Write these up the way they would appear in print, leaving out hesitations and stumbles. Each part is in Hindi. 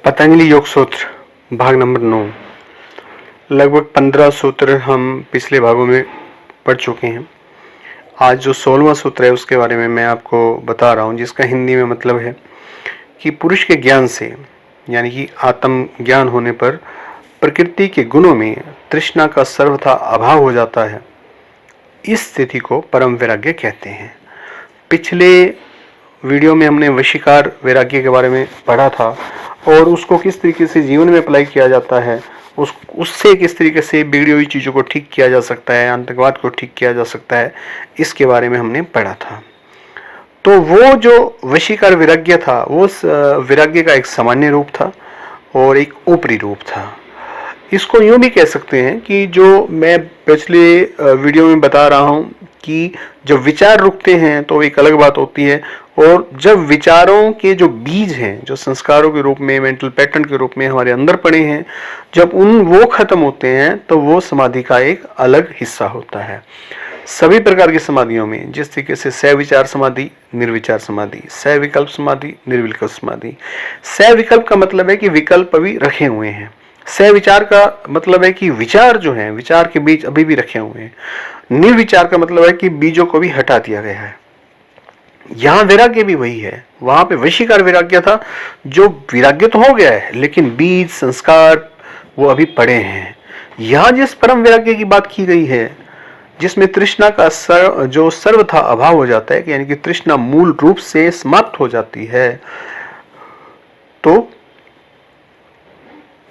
पतंजलि योग सूत्र भाग नंबर 9। लगभग 15 सूत्र हम पिछले भागों में पढ़ चुके हैं। आज जो 16वां सूत्र है उसके बारे में मैं आपको बता रहा हूँ, जिसका हिंदी में मतलब है कि पुरुष के ज्ञान से यानी कि आत्म ज्ञान होने पर प्रकृति के गुणों में तृष्णा का सर्वथा अभाव हो जाता है। इस स्थिति को परम वैराग्य कहते हैं। पिछले वीडियो में हमने वशीकार वैराग्य के बारे में पढ़ा था और उसको किस तरीके से जीवन में अप्लाई किया जाता है, उससे किस तरीके से बिगड़ी हुई चीज़ों को ठीक किया जा सकता है, आतंकवाद को ठीक किया जा सकता है, इसके बारे में हमने पढ़ा था। तो वो जो वशीकार वैराग्य था वो वैराग्य का एक सामान्य रूप था और एक ऊपरी रूप था। इसको यूँ भी कह सकते हैं कि जो मैं पिछले वीडियो में बता रहा हूँ कि जब विचार रुकते हैं तो एक अलग बात होती है, और जब विचारों के जो बीज हैं, जो संस्कारों के रूप में, मेंटल पैटर्न के रूप में हमारे अंदर पड़े हैं, जब वो खत्म होते हैं तो वो समाधि का एक अलग हिस्सा होता है। सभी प्रकार की समाधियों में जिस तरीके से सविचार समाधि, निर्विचार समाधि, सविकल्प समाधि, निर्विकल्प समाधि। सविकल्प का मतलब है कि विकल्प अभी रखे हुए हैं। सविचार का मतलब है कि विचार जो है, विचार के बीज अभी भी रखे हुए हैं। निर्विचार का मतलब है कि बीजों को भी हटा दिया गया है। यहां वैराग्य भी वही है। वहां पे वशीकार वैराग्य था, जो वैराग्य तो हो गया है लेकिन बीज संस्कार वो अभी पड़े हैं। यहां जिस परम वैराग्य की बात की गई है, जिसमें तृष्णा का जो सर्वथा अभाव हो जाता है, यानी कि तृष्णा मूल रूप से समाप्त हो जाती है, तो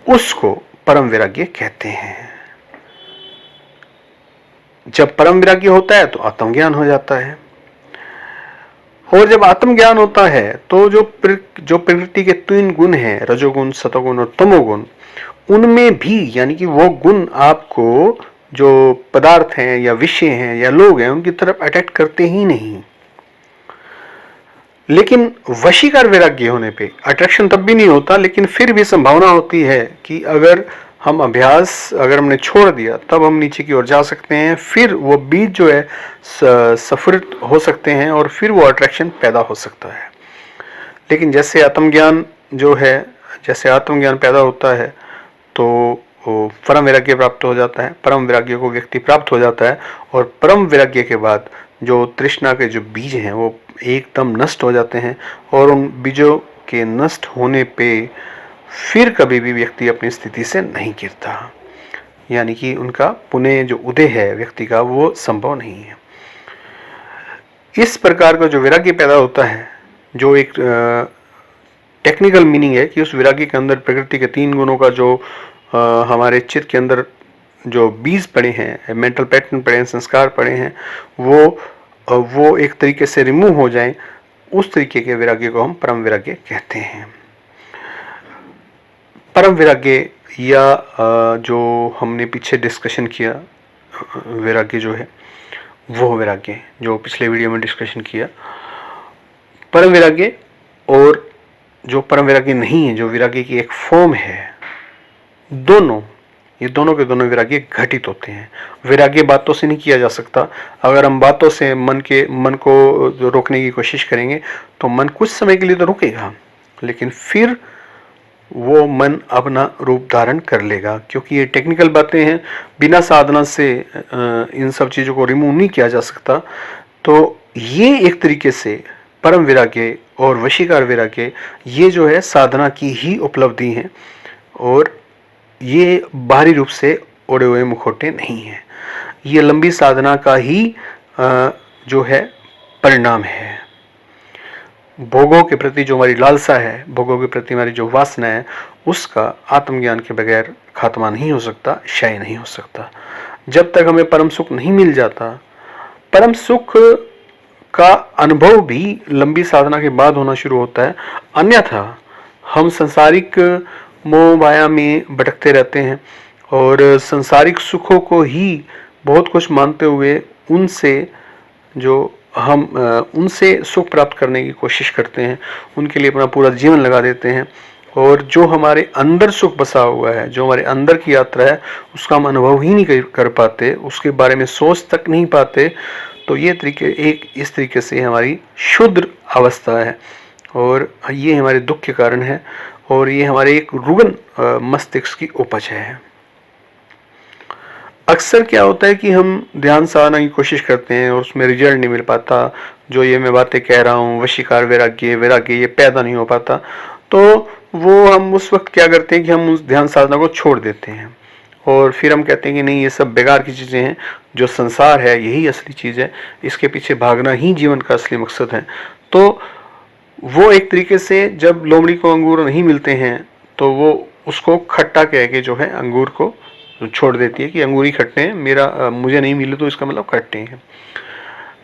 उसको परम वैराग्य कहते हैं। जब परम वैराग्य होता है तो आत्मज्ञान हो जाता है, और जब आत्मज्ञान होता है तो जो प्रकृति के 3 गुण हैं, रजोगुण, सतोगुण और तमोगुण, उनमें भी यानी कि वो गुण आपको जो पदार्थ हैं या विषय हैं या लोग हैं उनकी तरफ अट्रैक्ट करते ही नहीं। लेकिन वशीकार वैराग्य होने पे अट्रैक्शन तब भी नहीं होता, लेकिन फिर भी संभावना होती है कि अगर अगर हमने छोड़ दिया तब हम नीचे की ओर जा सकते हैं। फिर वो बीज जो है सफल हो सकते हैं और फिर वो अट्रैक्शन पैदा हो सकता है। लेकिन जैसे आत्मज्ञान पैदा होता है तो परम वैराग्य प्राप्त हो जाता है। परम वैराग्य को व्यक्ति प्राप्त हो जाता है और परम वैराग्य के बाद जो तृष्णा के जो बीज हैं वो एकदम नष्ट हो जाते हैं, और उन बीजों के नष्ट होने पे फिर कभी भी व्यक्ति अपनी स्थिति से नहीं गिरता, यानी कि उनका पुनः जो उदय है व्यक्ति का वो संभव नहीं है। इस प्रकार का जो वैराग्य पैदा होता है, जो एक टेक्निकल मीनिंग है कि उस वैराग्य के अंदर प्रकृति के 3 गुणों का जो हमारे चित्त के अंदर जो बीज पड़े हैं, मेंटल पैटर्न पड़े हैं, संस्कार पड़े हैं, वो एक तरीके से रिमूव हो जाएं, उस तरीके के वैराग्य को हम परम वैराग्य कहते हैं। परम वैराग्य या जो हमने पीछे डिस्कशन किया वैराग्य जो है, वो वैराग्य जो पिछले वीडियो में डिस्कशन किया, परम वैराग्य और जो परम वैराग्य नहीं है, जो वैराग्य की एक फॉर्म है, ये दोनों के दोनों वैराग्य घटित होते हैं। वैराग्य बातों से नहीं किया जा सकता। अगर हम बातों से मन को रोकने की कोशिश करेंगे तो मन कुछ समय के लिए तो रुकेगा, लेकिन फिर वो मन अपना रूप धारण कर लेगा, क्योंकि ये टेक्निकल बातें हैं। बिना साधना से इन सब चीज़ों को रिमूव नहीं किया जा सकता। तो ये एक तरीके से परम वैराग्य और वशीकार वैराग्य, ये जो है साधना की ही उपलब्धि है, और ये बाहरी रूप से ओढ़े हुए मुखौटे नहीं है। ये लंबी साधना का ही जो है परिणाम है। भोगों के प्रति जो हमारी लालसा है, भोगों के प्रति हमारी जो वासना है, उसका आत्मज्ञान के बगैर खात्मा नहीं हो सकता, क्षय नहीं हो सकता। जब तक हमें परम सुख नहीं मिल जाता, परम सुख का अनुभव भी लंबी साधना के बाद होना शुरू होता है। अन्यथा हम सांसारिक मोह माया में भटकते रहते हैं और सांसारिक सुखों को ही बहुत कुछ मानते हुए उनसे सुख प्राप्त करने की कोशिश करते हैं, उनके लिए अपना पूरा जीवन लगा देते हैं, और जो हमारे अंदर सुख बसा हुआ है, जो हमारे अंदर की यात्रा है, उसका हम अनुभव ही नहीं कर पाते, उसके बारे में सोच तक नहीं पाते। तो ये इस तरीके से हमारी शुद्र अवस्था है और ये हमारे दुख के कारण है। और ये हमारे एक रुग्ण मस्तिष्क की उपज है। अक्सर क्या होता है कि हम ध्यान साधना की कोशिश करते हैं और उसमें रिजल्ट नहीं मिल पाता, जो ये मैं बातें कह रहा हूँ वशीकार वैराग्य ये पैदा नहीं हो पाता, तो वो हम उस वक्त क्या करते हैं कि हम उस ध्यान साधना को छोड़ देते हैं और फिर हम कहते हैं कि नहीं, ये सब बेकार की चीज़ें हैं, जो संसार है यही असली चीज़ है, इसके पीछे भागना ही जीवन का असली मकसद है। तो वो एक तरीके से जब लोमड़ी को अंगूर नहीं मिलते हैं तो वो उसको खट्टा कह के जो है अंगूर को छोड़ देती है कि अंगूर ही खट्टे हैं, मुझे नहीं मिले तो इसका मतलब खट्टे हैं।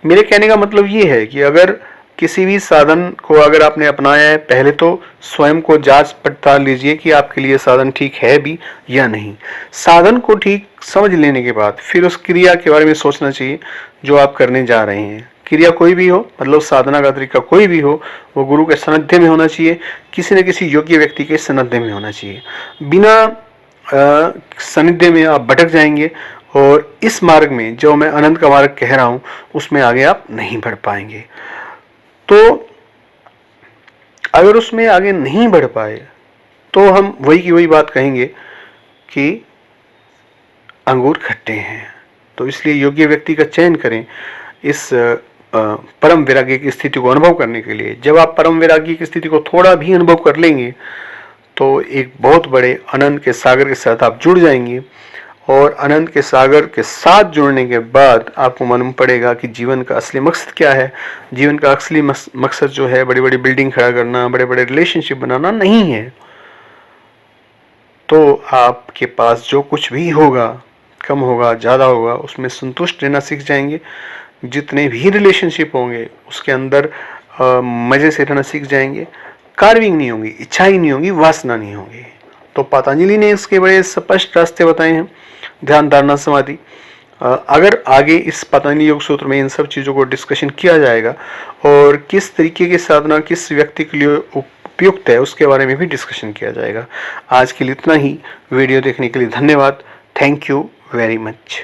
मेरे कहने का मतलब ये है कि अगर किसी भी साधन को अगर आपने अपनाया है, पहले तो स्वयं को जांच पड़ताल लीजिए कि आपके लिए साधन ठीक है भी या नहीं। साधन को ठीक समझ लेने के बाद फिर उस क्रिया के बारे में सोचना चाहिए जो आप करने जा रहे हैं। क्रिया कोई भी हो, मतलब साधना का तरीका कोई भी हो, वो गुरु के सानिध्य में होना चाहिए, किसी न किसी योग्य व्यक्ति के सानिध्य में होना चाहिए। बिना सानिध्य में आप भटक जाएंगे और इस मार्ग में जो मैं अनंत का मार्ग कह रहा हूं उसमें आगे आप नहीं बढ़ पाएंगे। तो अगर उसमें आगे नहीं बढ़ पाए तो हम वही की वही बात कहेंगे कि अंगूर खट्टे हैं। तो इसलिए योग्य व्यक्ति का चयन करें इस परम वैराग्य की स्थिति को अनुभव करने के लिए। जब आप परम वैराग्य की स्थिति को थोड़ा भी अनुभव कर लेंगे तो एक बहुत बड़े अनंत के सागर के साथ आप जुड़ जाएंगे और अनंत के सागर के साथ जुड़ने के बाद आपको मालूम पड़ेगा कि जीवन का असली मकसद क्या है। जीवन का असली मकसद जो है बड़ी बड़ी बिल्डिंग खड़ा करना, बड़े बड़े रिलेशनशिप बनाना नहीं है। तो आपके पास जो कुछ भी होगा, कम होगा ज़्यादा होगा, उसमें संतुष्ट रहना सीख जाएंगे। जितने भी रिलेशनशिप होंगे उसके अंदर मज़े से रहना सीख जाएंगे। कार्विंग नहीं होगी, इच्छा ही नहीं होगी, वासना नहीं होगी। तो पतंजलि ने इसके बड़े स्पष्ट रास्ते बताए हैं, ध्यान, धारणा, समाधि। अगर आगे इस पतंजलि योग सूत्र में इन सब चीज़ों को डिस्कशन किया जाएगा और किस तरीके की साधना किस व्यक्ति के लिए उपयुक्त है उसके बारे में भी डिस्कशन किया जाएगा। आज के लिए इतना ही। वीडियो देखने के लिए धन्यवाद। Thank you very much.